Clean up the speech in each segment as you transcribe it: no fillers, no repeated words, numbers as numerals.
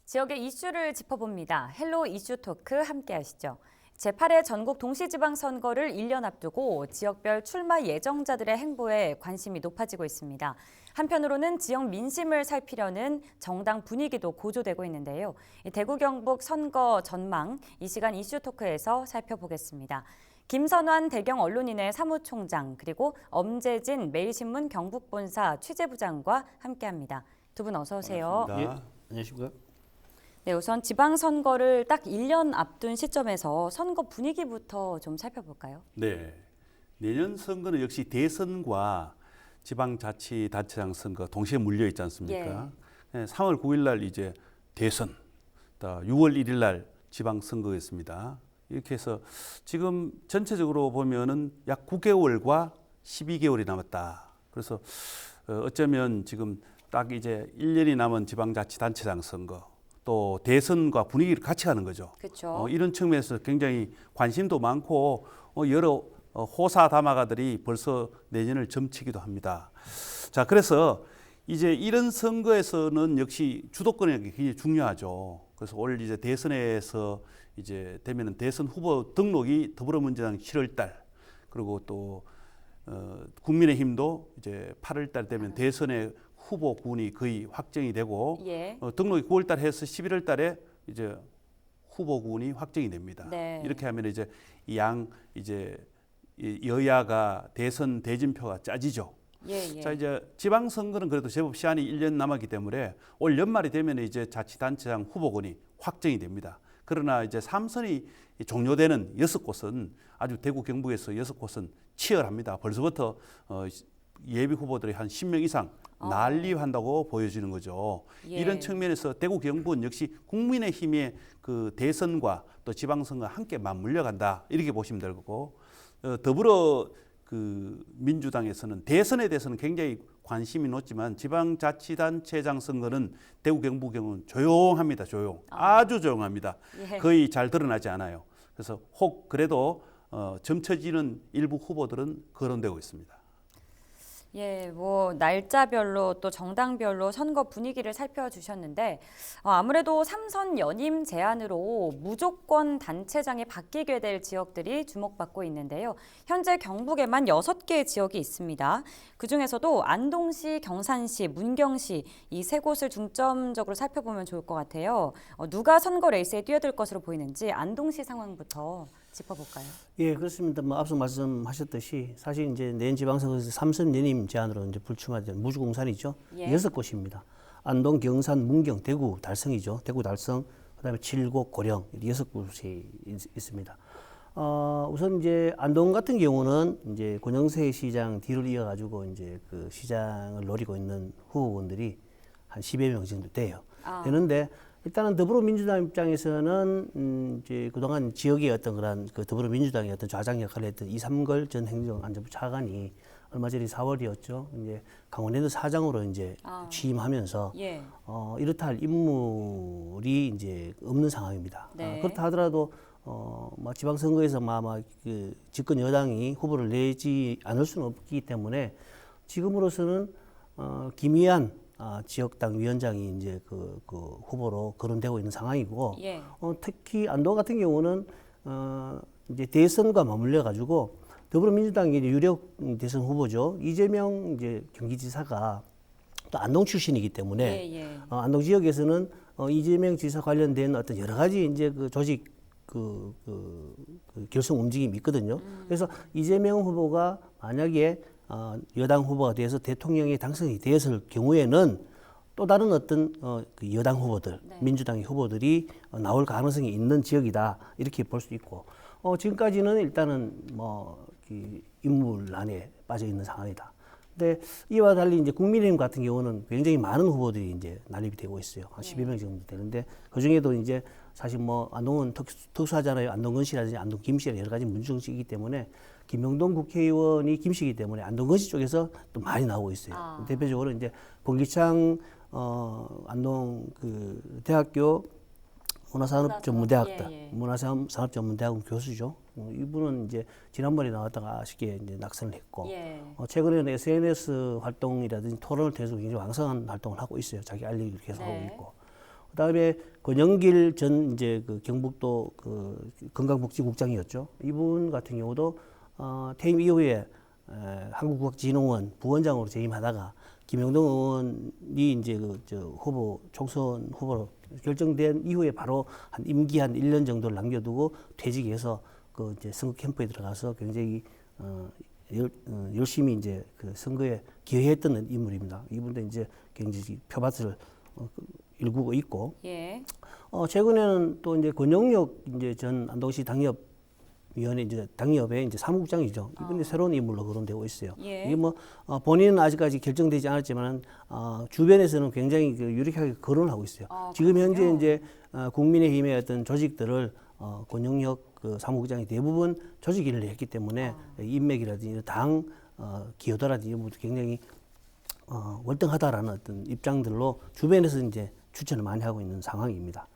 지역의 이슈를 짚어봅니다. 헬로 이슈 토크 함께 하시죠. 제8회 전국 동시지방선거를 1년 앞두고 지역별 출마 예정자들의 행보에 관심이 높아지고 있습니다. 한편으로는 지역 민심을 살피려는 정당 분위기도 고조되고 있는데요. 대구 경북 선거 전망, 이 시간 이슈 토크에서 살펴보겠습니다. 김선환 대경 언론인의 사무총장, 그리고 엄재진 매일신문 경북본사 취재부장과 함께합니다. 두 분 어서 오세요. 예, 안녕하십니까? 네, 우선 지방선거를 딱 1년 앞둔 시점에서 선거 분위기부터 좀 살펴볼까요? 네, 내년 선거는 역시 대선과 지방자치단체장 선거 동시에 물려 있지 않습니까? 네, 3월 9일 날 이제 대선, 또 6월 1일 날 지방선거였습니다. 이렇게 해서 지금 전체적으로 보면은 약 9개월과 12개월이 남았다. 그래서 어쩌면 지금 딱 이제 1년이 남은 지방자치단체장 선거, 또 대선과 분위기를 같이 가는 거죠. 그렇죠. 이런 측면에서 굉장히 관심도 많고 여러 호사다마가들이 벌써 내년을 점치기도 합니다. 자, 그래서 이제 이런 선거에서는 역시 주도권이 굉장히 중요하죠. 그래서 올 이제 대선에서 이제 되면은 대선 후보 등록이 더불어민주당 7월 달, 그리고 또 국민의힘도 이제 8월 달 되면 대선에 후보군이 거의 확정이 되고 등록이 9월 달에 해서 11월 달에 이제 후보군이 확정이 됩니다. 네. 이렇게 하면 이제 이제 여야가 대선 대진표가 짜지죠. 자, 이제 지방선거는 그래도 제법 시한이 1년 남았기 때문에 올 연말이 되면 이제 자치단체장 후보군이 확정이 됩니다. 그러나 이제 3선이 종료되는 6곳은 아주 대구 경북에서 6곳은 치열합니다. 벌써부터 예비 후보들이 한 10명 이상 난립한다고 보여지는 거죠. 이런 측면에서 대구 경북은 역시 국민의힘의 그 대선과 또 지방선거가 함께 맞물려 간다, 이렇게 보시면 될 거고, 더불어 그 민주당에서는 대선에 대해서는 굉장히 관심이 높지만 지방자치단체장 선거는 대구 경북 경우는 조용합니다. 아주 조용합니다. 거의 잘 드러나지 않아요. 그래서 혹 그래도 점쳐지는 일부 후보들은 거론되고 있습니다. 예, 뭐 날짜별로 또 정당별로 선거 분위기를 살펴주셨는데 아무래도 3선 연임 제한으로 무조건 단체장이 바뀌게 될 지역들이 주목받고 있는데요. 현재 경북에만 6개의 지역이 있습니다. 그중에서도 안동시, 경산시, 문경시 이 세 곳을 중점적으로 살펴보면 좋을 것 같아요. 누가 선거 레이스에 뛰어들 것으로 보이는지 안동시 상황부터 짚어볼까요? 예, 그렇습니다. 뭐 앞서 말씀하셨듯이 사실 이제 내년 지방선거에서 3선 연임 제한으로 이제 불출마된 무주공산이죠. 6곳입니다. 안동, 경산, 문경, 대구, 달성이죠. 대구, 달성, 그다음에 칠곡, 고령 6곳이 있습니다. 우선 이제 안동 같은 경우는 이제 권영세 시장 뒤를 이어가지고 이제 그 시장을 노리고 있는 후보군들이 한 10여 명 정도 돼요. 되는데 일단은 더불어민주당 입장에서는 이제 그동안 지역의 어떤 그런 그 더불어민주당의 어떤 좌장 역할을 했던 이삼걸 전 행정안전부 차관이 얼마 전에 4월이었죠. 이제 강원랜드 사장으로 이제 취임하면서 이렇다 할 인물이 이제 없는 상황입니다. 그렇다 하더라도 뭐 지방선거에서 아마 그 집권 여당이 후보를 내지 않을 수는 없기 때문에 지금으로서는 김의안 지역당 위원장이 이제 그 후보로 거론되고 있는 상황이고, 특히 안동 같은 경우는 이제 대선과 맞물려 가지고 더불어민주당이 유력 대선 후보죠. 이재명 이제 경기지사가 또 안동 출신이기 때문에 안동 지역에서는 이재명 지사 관련된 어떤 여러 가지 이제 그 조직 그 결성 움직임이 있거든요. 그래서 이재명 후보가 만약에 여당 후보가 돼서 대통령에 당선이 되었을 경우에는 또 다른 어떤 그 여당 후보들, 민주당의 후보들이 나올 가능성이 있는 지역이다, 이렇게 볼 수 있고, 지금까지는 일단은 뭐 인물난에 빠져 있는 상황이다. 근데 이와 달리 이제 국민의힘 같은 경우는 굉장히 많은 후보들이 이제 난립이 되고 있어요. 한 10여 명 정도 되는데 그 중에도 이제 사실 뭐 안동은 특수하잖아요. 안동건 씨라든지 안동 김씨라 여러 가지 문중시이기 때문에 김영동 국회의원이 김씨이기 때문에 안동건 씨 쪽에서 또 많이 나오고 있어요. 대표적으로 이제 권기창 안동 그 대학교 문화산업전문대학원 교수죠. 이분은 이제 지난번에 나왔다가 아쉽게 이제 낙선을 했고, 최근에는 SNS 활동이라든지 토론을 통해서 굉장히 왕성한 활동을 하고 있어요. 자기 알리기를 계속 하고 있고. 그다음에 권영길 전 이제 그 경북도 그 건강복지국장이었죠. 이분 같은 경우도 퇴임 이후에 한국국악진흥원 부원장으로 재임하다가 김영동 의원이 이제 저 후보 총선 후보로 결정된 이후에 바로 한 임기 한 1년 정도를 남겨두고 퇴직해서 그 이제 선거 캠프에 들어가서 굉장히 열심히 이제 그 선거에 기여했던 인물입니다. 이분도 이제 굉장히 표밭을 일구고 있고, 예. 최근에는 또 이제 권영력 이제 전 안동시 당협위원회 이제 당협의 이제 사무국장이죠. 이분이 새로운 인물로 거론되고 있어요. 예. 이게 뭐 본인은 아직까지 결정되지 않았지만 주변에서는 굉장히 그 유력하게 거론하고 있어요. 지금 현재 그렇군요. 이제 국민의힘의 어떤 조직들을 권영력 그 사무국장이 대부분 조직 일을 했기 때문에 인맥이라든지 당 기여도라든지 이런 것도 굉장히 월등하다라는 어떤 입장들로 주변에서 이제 추천을 많이 하고 있는 상황입니다.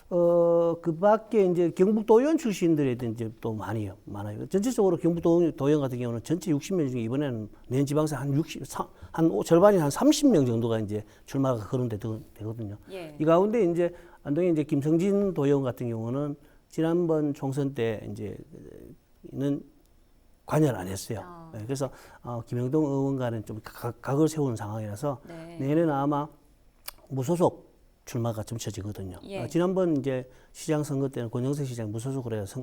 그 밖에 이제 경북도의원 출신들에 이제 또 많아요. 전체적으로 경북도의원 같은 경우는 전체 60명 중에 이번에는 내년 지방선 절반이 한 30명 정도가 이제 출마가 거론되거든요. 예. 이 가운데 이제 안동에 이제 김성진 도의원 같은 경우는 지난번 총선 때 이제는 관여를 안 했어요. 네, 그래서 김영동 의원과는 좀 각을 세우는 상황이라서 네. 내년에는 아마 무소속 출마가 점쳐지거든요. 예. 지난번 이제 시장 선거 때는 권영세 시장 무소속으로 해서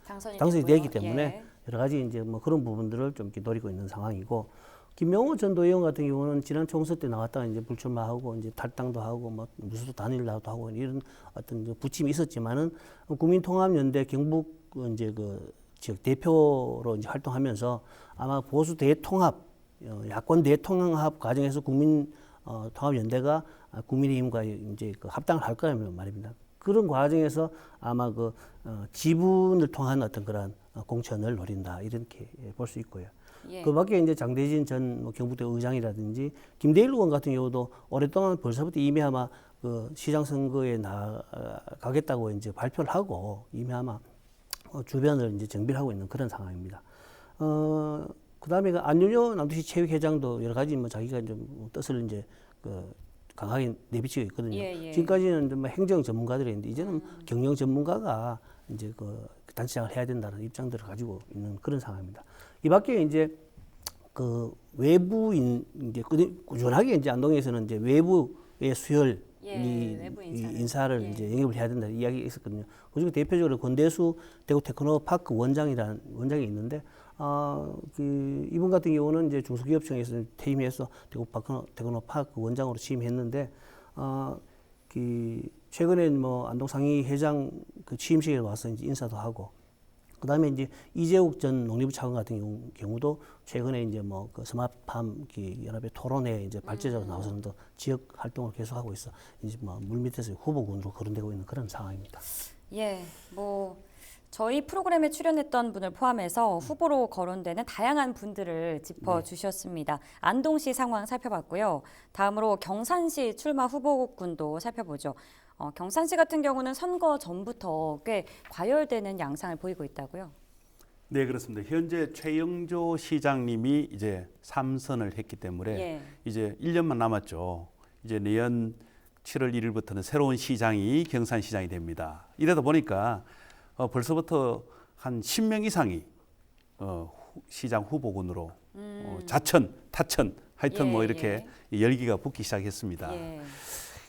당선이 되기 때문에 예. 여러 가지 이제 뭐 그런 부분들을 좀 이렇게 노리고 있는 상황이고, 김명호 전 도의원 같은 경우는 지난 총선 때 나왔다가 이제 불출마하고 이제 탈당도 하고 뭐 무소속 단일화도 하고 이런 어떤 부침이 있었지만은 국민통합연대 경북 이제 그 지역 대표로 이제 활동하면서 아마 보수 대통합, 야권 대통합 과정에서 통합연대가 국민의힘과 이제 그 합당을 할 거라면 말입니다. 그런 과정에서 아마 그 지분을 통한 어떤 그런 공천을 노린다 이렇게 볼 수 있고요. 예. 그 밖에 이제 장대진 전 경북도 의장이라든지 김대일 의원 같은 경우도 오랫동안 벌써부터 이미 아마 그 시장 선거에 나가겠다고 이제 발표를 하고 이미 아마 주변을 이제 정비를 하고 있는 그런 상황입니다. 그다음에 그 안윤효 남도시 체육회장도 여러 가지 뭐 자기가 좀 뜻을 이제 그 강하게 내비치고 있거든요. 예. 지금까지는 좀 행정 전문가들이었는데 이제는 경영 전문가가 이제 그 단체장을 해야 된다는 입장들을 가지고 있는 그런 상황입니다. 이 밖에 이제 그 외부인 이제 꾸준하게 이제 안동에서는 이제 외부의 수혈 외부 인사를 예. 이제 영입을 해야 된다는 이야기가 있었거든요. 그중에 대표적으로 권대수 대구 테크노파크 원장이라는 원장이 있는데, 이분 같은 경우는 이제 중소기업청에서 퇴임해서 대구 테크노파크 원장으로 취임했는데, 최근에 뭐 안동 상위 회장 그 취임식에 와서 이제 인사도 하고, 그다음에 이제 이재욱 전 농림부 차관 같은 경우도 최근에 이제 뭐 그 스마트팜 연합의 토론회 이제 발제자로 나와서는 지역 활동을 계속하고 있어 이제 뭐 물밑에서 후보군으로 거론되고 있는 그런 상황입니다. 예, 뭐 저희 프로그램에 출연했던 분을 포함해서 후보로 거론되는 다양한 분들을 짚어주셨습니다. 안동시 상황 살펴봤고요. 다음으로 경산시 출마 후보군도 살펴보죠. 경산시 같은 경우는 선거 전부터 꽤 과열되는 양상을 보이고 있다고요. 네, 그렇습니다. 현재 최영조 시장님이 이제 3선을 했기 때문에 예. 이제 1년만 남았죠. 이제 내년 7월 1일부터는 새로운 시장이 경산시장이 됩니다. 이러다 보니까 벌써부터 한 10명 이상이 시장 후보군으로 자천, 타천, 하여튼 뭐 이렇게 열기가 붙기 시작했습니다. 예.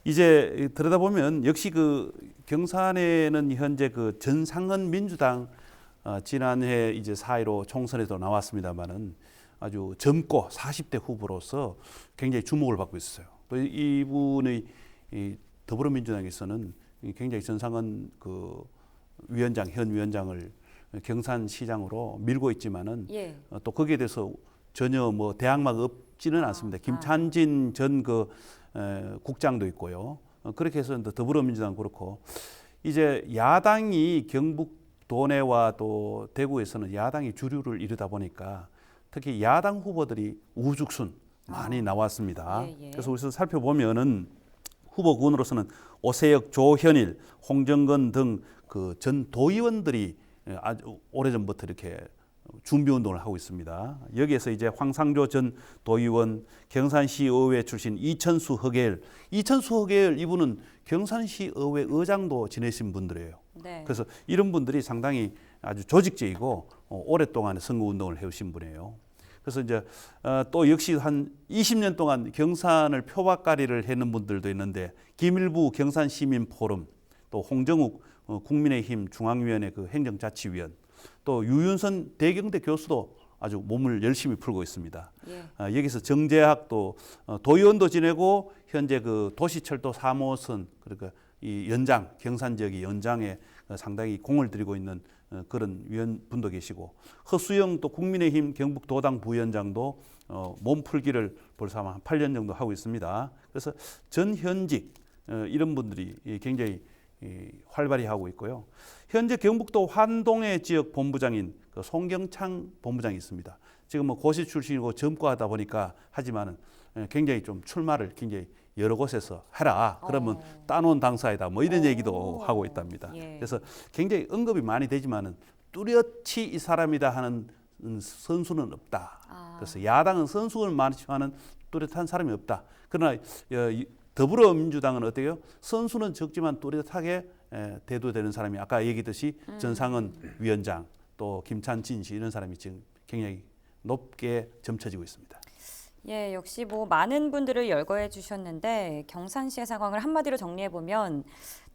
이제 들여다보면 역시 그 경산에는 현재 그 전상헌 민주당 지난해 이제 4.15 총선에도 나왔습니다만은 아주 젊고 40대 후보로서 굉장히 주목을 받고 있어요. 또 이분의 이 더불어민주당에서는 굉장히 전상헌 그 현 위원장을 경산시장으로 밀고 있지만은 또 거기에 대해서 전혀 뭐 대항마가 없지는 않습니다. 김찬진 전 그 국장도 있고요. 그렇게 해서 더불어민주당 그렇고 이제 야당이 경북 도내와 또 대구에서는 야당이 주류를 이루다 보니까 특히 야당 후보들이 우후죽순 많이 나왔습니다. 그래서 우리서 살펴보면은 후보군으로서는 오세혁, 조현일, 홍정건 등 그 전 도의원들이 아주 오래전부터 이렇게 준비 운동을 하고 있습니다. 여기에서 이제 황상조 전 도의원, 경산시 의회 출신 이천수 허계열 이분은 경산시 의회 의장도 지내신 분들이에요. 네. 그래서 이런 분들이 상당히 아주 조직적이고 오랫동안 선거 운동을 해오신 분이에요. 그래서 이제 또 역시 한 20년 동안 경산을 표박가리를 했는 분들도 있는데 김일부 경산시민포럼, 또 홍정욱 국민의힘 중앙위원회 그 행정자치위원, 또 유윤선 대경대 교수도 아주 몸을 열심히 풀고 있습니다. 예. 여기서 정재학도 도의원도 지내고 현재 그 도시철도 3호선 그러니까 이 연장 경산 지역의 연장에 상당히 공을 들이고 있는 그런 위원분도 계시고 허수영 또 국민의힘 경북도당 부위원장도 몸풀기를 벌써 한 8년 정도 하고 있습니다. 그래서 전현직 이런 분들이 굉장히 활발히 하고 있고요. 현재 경북도 환동의 지역 본부장인 그 송경창 본부장이 있습니다. 지금 뭐 고시 출신이고 젊고 하다 보니까 하지만은 굉장히 좀 출마를 굉장히 여러 곳에서 해라. 그러면 따놓은 당사이다. 뭐 이런 얘기도 하고 있답니다. 예. 그래서 굉장히 언급이 많이 되지만은 뚜렷이 이 사람이다 하는 선수는 없다. 그래서 야당은 선수를 많지만은 뚜렷한 사람이 없다. 그러나 더불어민주당은 어때요? 선수는 적지만 뚜렷하게 대두되는 사람이 아까 얘기했듯이 전상은 위원장 또 김찬진 씨 이런 사람이 지금 굉장히 높게 점쳐지고 있습니다. 예, 역시 뭐 많은 분들을 열거해 주셨는데 경산시의 상황을 한마디로 정리해 보면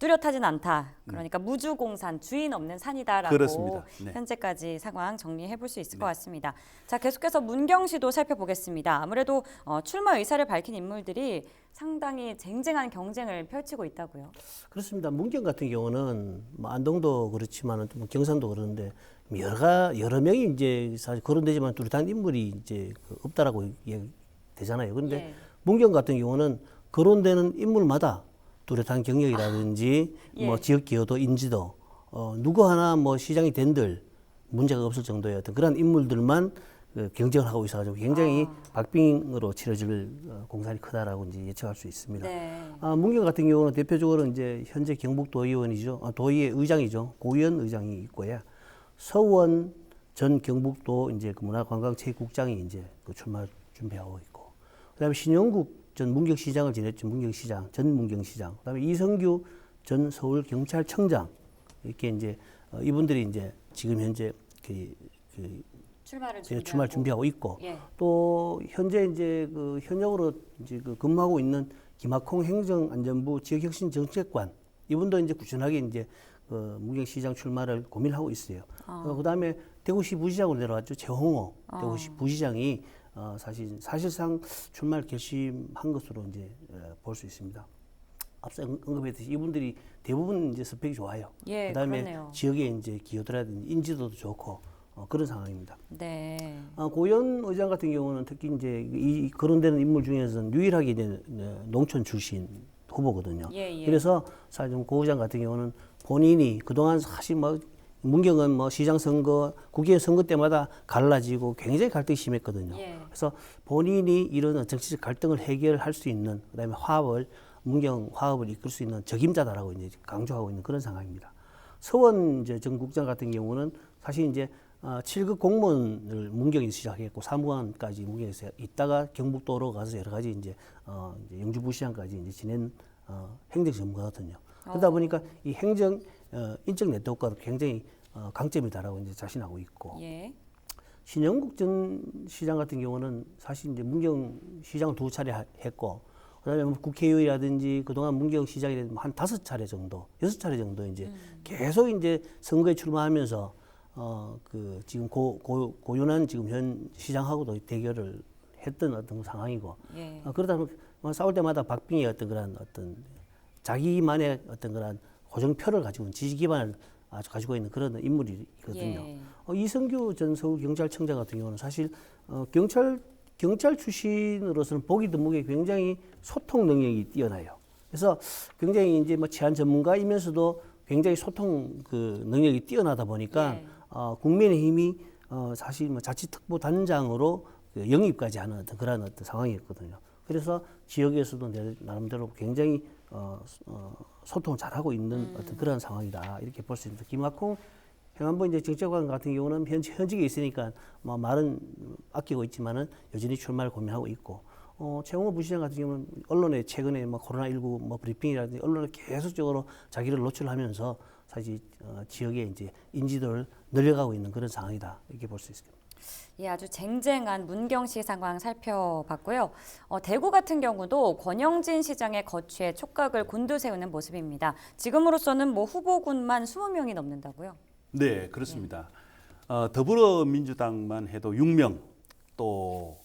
뚜렷하진 않다. 그러니까 무주공산, 주인 없는 산이다라고 그렇습니다. 네. 현재까지 상황 정리해 볼 수 있을 것 같습니다. 자, 계속해서 문경시도 살펴보겠습니다. 아무래도 출마 의사를 밝힌 인물들이 상당히 쟁쟁한 경쟁을 펼치고 있다고요. 그렇습니다. 문경 같은 경우는 뭐 안동도 그렇지만 뭐 경산도 그러는데 여러 명이 이제 사실 거론되지만 뚜렷한 인물이 이제 없다라고 얘기되잖아요. 그런데 예. 문경 같은 경우는 거론되는 인물마다 뚜렷한 경력이라든지 예. 뭐 지역 기여도 인지도 누구 하나 뭐 시장이 된들 문제가 없을 정도의 어떤 그런 인물들만 경쟁을 하고 있어가지고 굉장히 박빙으로 치러질 공산이 크다라고 이제 예측할 수 있습니다. 네. 문경 같은 경우는 대표적으로 이제 현재 경북도의원이죠, 도의회 의장이죠, 고위원 의장이 있고요. 서원 전 경북도 이제 그 문화관광체육국장이 이제 그 출마 준비하고 있고, 그다음에 신영국 전 문경시장을 지냈죠, 문경시장, 전 문경시장. 그다음에 이성규 전 서울경찰청장 이렇게 이제 이분들이 이제 지금 현재 출마를 준비하고 있고, 예. 또 현재 이제 그 현역으로 이제 그 근무하고 있는 김학홍 행정안전부 지역혁신정책관 이분도 이제 꾸준하게 이제 문경시장 출마를 고민하고 있어요. 그다음에 대구시 부시장으로 내려왔죠, 최홍호 대구시 부시장이 사실상 출마를 결심한 것으로 이제 볼 수 있습니다. 앞서 언급했듯이 이분들이 대부분 이제 스펙이 좋아요. 예, 그다음에 그러네요. 지역에 이제 기여도라든지 인지도도 좋고 그런 상황입니다. 네. 고현 의장 같은 경우는 특히 이제 이 거론되는 인물 중에서는 유일하게 이제 농촌 출신 후보거든요. 예, 예. 그래서 사실 좀 고 의장 같은 경우는 본인이 그동안 사실 뭐 문경은 뭐 시장 선거, 국회의원 선거 때마다 갈라지고 굉장히 갈등이 심했거든요. 예. 그래서 본인이 이런 정치적 갈등을 해결할 수 있는, 그다음에 문경 화합을 이끌 수 있는 적임자다라고 이제 강조하고 있는 그런 상황입니다. 서원 이제 전 국장 같은 경우는 사실 이제 7급 공무원을 문경에서 시작했고 사무관까지 문경에서 있다가 경북도로 가서 여러 가지 이제 영주부시장까지 이제 지낸 행정 전문가거든요. 그러다 보니까 이 행정 인적 네트워크가 굉장히 강점이다라고 이제 자신하고 있고, 예. 신영국 전 시장 같은 경우는 사실 이제 문경 시장을 2차례 했고, 그다음에 뭐 국회의원이라든지 그동안 문경 시장이 한 5차례 정도, 6차례 정도 이제 계속 이제 선거에 출마하면서 지금 고윤한 지금 현 시장하고도 대결을 했던 어떤 상황이고, 예. 그러다 보면 싸울 때마다 박빙의 어떤 그런 어떤 자기만의 어떤 그런 고정표를 가지고 지지 기반을 아주 가지고 있는 그런 인물이거든요. 예. 이성규 전 서울경찰청장 같은 경우는 사실 경찰 출신으로서는 보기 드물게 굉장히 소통 능력이 뛰어나요. 그래서 굉장히 이제 뭐 치안 전문가이면서도 굉장히 소통 그 능력이 뛰어나다 보니까 예. 국민의힘이 사실 뭐 자치특보 단장으로 영입까지 하는 어떤 그런 어떤 상황이었거든요. 그래서 지역에서도 나름대로 굉장히 소통을 잘하고 있는 어떤 그런 상황이다 이렇게 볼 수 있습니다. 김학홍 행안부 이제 정책관 같은 경우는 현직에 있으니까 뭐 말은 아끼고 있지만은 여전히 출마를 고민하고 있고, 최홍호 부시장 같은 경우는 언론에 최근에 뭐 코로나19 뭐 브리핑이라든지 언론에 계속적으로 자기를 노출하면서 사실 지역의 이제 인지도를 늘려가고 있는 그런 상황이다 이렇게 볼 수 있습니다. 예, 아주 쟁쟁한 문경시 상황 살펴봤고요. 대구 같은 경우도 권영진 시장의 거취에 촉각을 곤두세우는 모습입니다. 지금으로서는 뭐 후보군만 20명이 넘는다고요? 네, 그렇습니다. 더불어민주당만 해도 6명, 또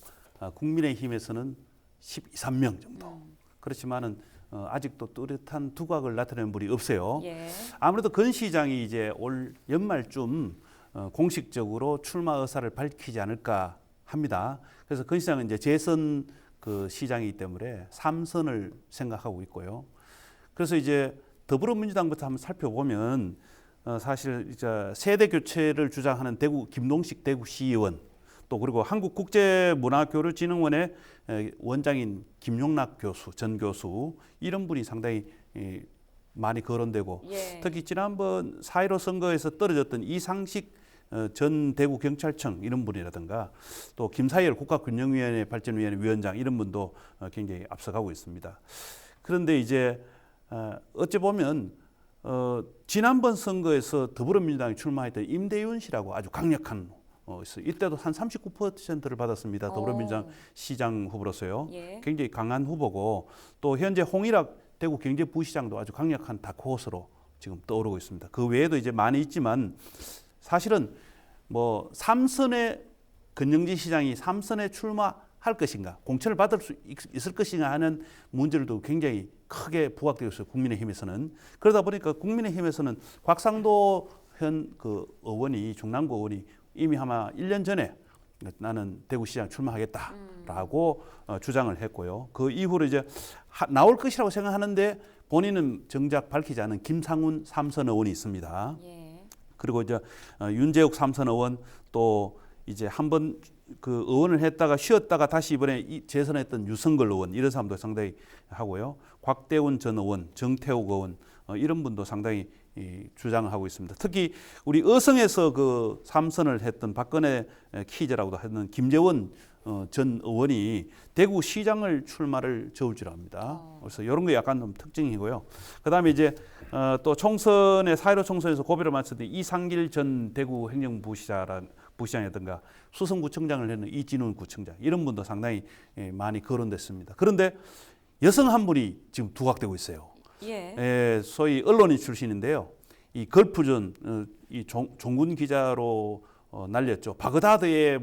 국민의힘에서는 13명 정도. 그렇지만은 아직도 뚜렷한 두각을 나타내는 분이 없어요. 예. 아무래도 권 시장이 이제 올 연말쯤 공식적으로 출마 의사를 밝히지 않을까 합니다. 그래서 권 시장은 이제 재선 그 시장이기 때문에 3선을 생각하고 있고요. 그래서 이제 더불어민주당부터 한번 살펴보면 사실 이제 세대 교체를 주장하는 대구 김동식 대구시의원, 또 그리고 한국국제문화교류진흥원의 원장인 김용락 교수, 전 교수, 이런 분이 상당히 많이 거론되고, 예. 특히 지난번 4.15 선거에서 떨어졌던 이상식 전 대구경찰청 이런 분이라든가, 또 김사열 국가균형위원회 발전위원회 위원장 이런 분도 굉장히 앞서가고 있습니다. 그런데 이제 어찌 보면 지난번 선거에서 더불어민주당이 출마했던 임대윤 씨라고 아주 강력한 이때도 한 39%를 받았습니다. 더불어민주당 시장 후보로서요. 예. 굉장히 강한 후보고, 또 현재 홍일학 대구 경제부시장도 아주 강력한 다크호스로 지금 떠오르고 있습니다. 그 외에도 이제 많이 있지만 사실은 뭐 3선의 권영진 시장이 3선에 출마할 것인가, 공천을 받을 수 있을 것인가 하는 문제들도 굉장히 크게 부각되고 있어요. 국민의힘에서는. 그러다 보니까 국민의힘에서는 곽상도 현 그 의원이, 중랑구 의원이 이미 아마 1년 전에 나는 대구시장 출마하겠다라고 주장을 했고요. 그 이후로 이제 나올 것이라고 생각하는데 본인은 정작 밝히지 않은 김상훈 3선 의원이 있습니다. 예. 그리고 이제 윤재욱 3선 의원, 또 이제 한번 그 의원을 했다가 쉬었다가 다시 이번에 재선했던 유성걸 의원, 이런 사람도 상당히 하고요. 곽대원 전 의원, 정태욱 의원, 이런 분도 상당히 주장을 하고 있습니다. 특히 우리 어성에서 그 3선을 했던 박근혜 키즈라고도 하는 김재원 전 의원이 대구시장을 출마를 저울질합니다. 그래서 이런 게 약간 좀 특징이고요. 그다음에 이제 또 총선에 4.15 총선에서 고비를 맞췄던 이상길 전 대구 행정부시장이라든가 수성구청장을 했는 이진훈 구청장, 이런 분도 상당히 많이 거론됐습니다. 그런데 여성 한 분이 지금 두각되고 있어요. 예. 소위 언론인 출신인데요. 이 걸프전 이 종군 기자로 날렸죠. 바그다드의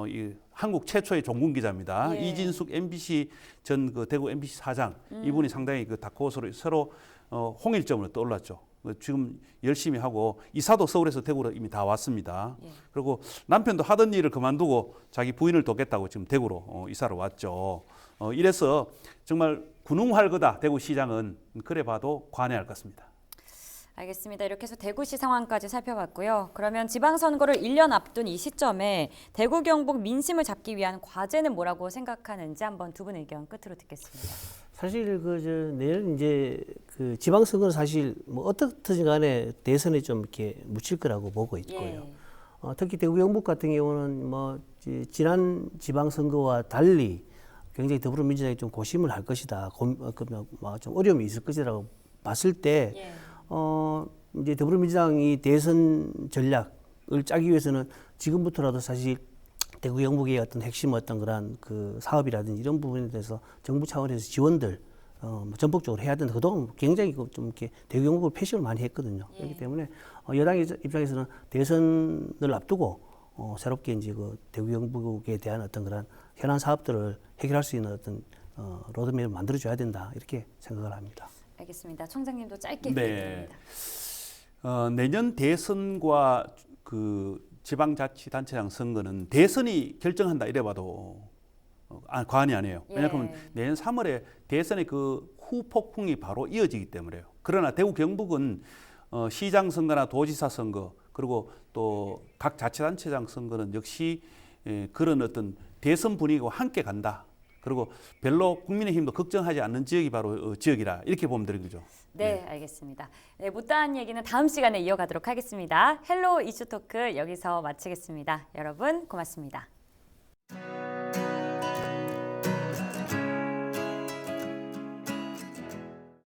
이 한국 최초의 종군 기자입니다. 예. 이진숙 MBC 전 그 대구 MBC 사장, 이분이 상당히 그 다크호스로 새로 홍일점으로 떠올랐죠. 지금 열심히 하고, 이사도 서울에서 대구로 이미 다 왔습니다. 예. 그리고 남편도 하던 일을 그만두고 자기 부인을 돕겠다고 지금 대구로 이사를 왔죠. 이래서 정말 군웅활거다 대구시장은, 그래 봐도 관여할 것 같습니다. 알겠습니다. 이렇게 해서 대구시 상황까지 살펴봤고요. 그러면 지방선거를 1년 앞둔 이 시점에 대구 경북 민심을 잡기 위한 과제는 뭐라고 생각하는지 한번 두 분 의견 끝으로 듣겠습니다. 사실 내일 이제 그 지방선거는 사실 뭐 어떻든 간에 대선에 좀 이렇게 묻힐 거라고 보고 있고요. 예. 특히 대구 경북 같은 경우는 뭐 지난 지방선거와 달리 굉장히 더불어민주당이 좀 고심을 할 것이다. 좀 어려움이 있을 것이라고 봤을 때, 예. 이제 더불어민주당이 대선 전략을 짜기 위해서는 지금부터라도 사실 대구 경북의 어떤 핵심 그런 그 사업이라든지 이런 부분에 대해서 정부 차원에서 지원들 전폭적으로 해야 된다. 그동안 굉장히 좀 이렇게 대구 경북을 패싱을 많이 했거든요. 예. 그렇기 때문에 여당 입장에서는 대선을 앞두고 새롭게 이제 그 대구 경북에 대한 어떤 그런 현안 사업들을 해결할 수 있는 어떤 로드맵을 만들어줘야 된다, 이렇게 생각을 합니다. 알겠습니다. 총장님도 짧게 네. 부탁드립니다. 내년 대선과 그 지방자치단체장 선거는 대선이 결정한다 이래봐도 과언이 아니에요. 왜냐하면 내년 3월에 대선의 그 후폭풍이 바로 이어지기 때문에요. 그러나 대구 경북은 시장 선거나 도지사 선거, 그리고 또 각 자치단체장 선거는 역시 그런 어떤 대선 분위기와 함께 간다. 그리고 별로 국민의힘도 걱정하지 않는 지역이 바로 지역이라 이렇게 보면 되는 거죠. 네, 알겠습니다. 네, 못다한 얘기는 다음 시간에 이어가도록 하겠습니다. 헬로 이슈 토크 여기서 마치겠습니다. 여러분 고맙습니다.